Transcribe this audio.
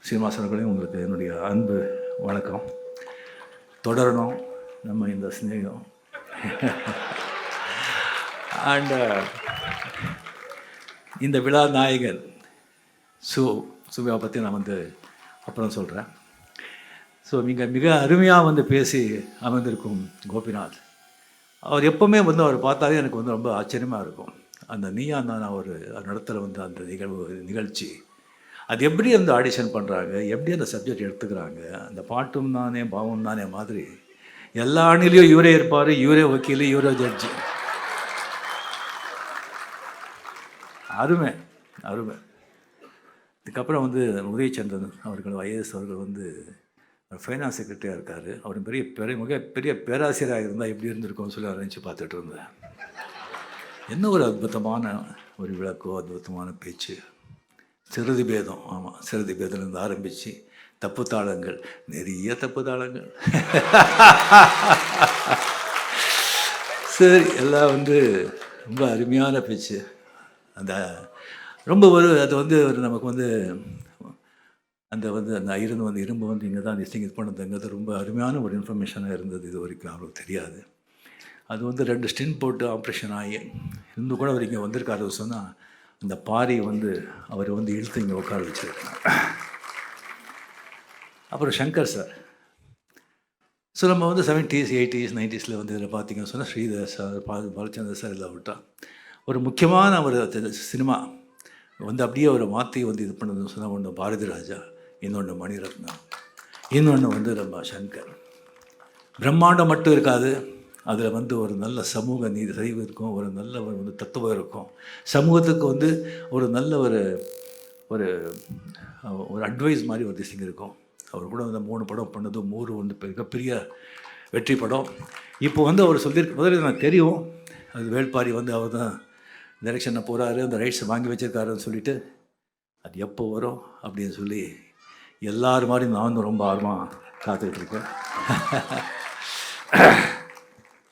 சீனிவாசன் உங்களுக்கு என்னுடைய அன்பு வணக்கம். தொடரணும் நம்ம இந்த ஸ்நேகம். அண்ட் இந்த விழா நாயகன் சுவியா பற்றி நான் அப்புறம் சொல்கிறேன். ஸோ மிக அருமையாக பேசி அமர்ந்திருக்கும் கோபிநாத். அவர் எப்போவுமே அவர் பார்த்தாலே எனக்கு ரொம்ப ஆச்சரியமாக இருக்கும். அந்த நீயா நான் ஒரு நடத்துகிற அந்த நிகழ்ச்சி அது எப்படி அந்த ஆடிஷன் பண்ணுறாங்க, எப்படி அந்த சப்ஜெக்ட் எடுத்துக்கிறாங்க, அந்த பாட்டும் நானே பாவம் தானே மாதிரி எல்லா அணிலையும் இவரே இருப்பார், இவரே வக்கீல், இவரே ஜட்ஜு. அருமை அருமை. இதுக்கப்புறம் உதயச்சந்திரன் அவர்கள் ஐஏஎஸ் அவர்கள் ஃபைனான்ஸ் செக்ரட்டரியாக இருக்கார். அவர் பெரிய பேராசிரியராக இருந்தால் எப்படி இருந்திருக்கும்னு சொல்லி நினச்சி பார்த்துட்டு இருந்தேன். என்ன ஒரு அற்புதமான ஒரு விளக்கோ, அற்புதமான பேச்சு. சிறுதி பேதம், ஆமாம், சிறுதி பேதம்லேருந்து ஆரம்பித்து தப்பு தாளங்கள், நிறைய தப்பு தாளங்கள். சரி, எல்லாம் ரொம்ப அருமையான பேச்சு. அந்த ரொம்ப அது ஒரு நமக்கு அந்த அந்த இரும்பு இங்கே தான் டிஸ்டிங் பண்ணதுங்கிறது ரொம்ப அருமையான ஒரு இன்ஃபர்மேஷனாக இருந்தது. இது வரைக்கும் அவங்களுக்கு தெரியாது. அது 2 ஸ்டின் போட்டு ஆப்ரேஷன் ஆகி இன்னும் கூட அவர் இங்கே வந்திருக்காரு சொன்னால் அந்த பாரி அவர் இழுத்து இங்கே உட்கார வச்சுருக்காங்க. அப்புறம் சங்கர் சார். ஸோ நம்ம 70s 80s 90s இதில் பார்த்திங்கன்னு சொன்னால் ஸ்ரீதர் சார், பாலச்சந்தர் சார் இதில் விட்டால் ஒரு முக்கியமான ஒரு சினிமா அப்படியே அவரை மாற்றி இது பண்ணதுன்னு சொன்னால் ஒன்று பாரதி ராஜா, இன்னொன்று மணிரத்னம், இன்னொன்று நம்ம சங்கர். பிரம்மாண்டம் மட்டும் இருக்காது, அதில் ஒரு நல்ல சமூக நீதி சரிவு இருக்கும், ஒரு நல்ல ஒரு தத்துவம் இருக்கும், சமூகத்துக்கு ஒரு நல்ல ஒரு ஒரு ஒரு அட்வைஸ் மாதிரி ஒரு திசிங் இருக்கும். அவர் கூட 3 படம் பண்ணது, 3 மிகப்பெரிய வெற்றி படம். இப்போ அவர் சொல்லியிருக்க முதல்ல எனக்கு தெரியும், அது வேள்பாரி அவர் தான் டைரெக்ஷனை போகிறாரு, அந்த ரைட்ஸை வாங்கி வச்சுருக்காருன்னு சொல்லிவிட்டு அது எப்போ வரும் அப்படின்னு சொல்லி எல்லாரும் மாதிரி நான் ரொம்ப ஆர்வமாக காத்துக்கிட்டு இருக்கேன்.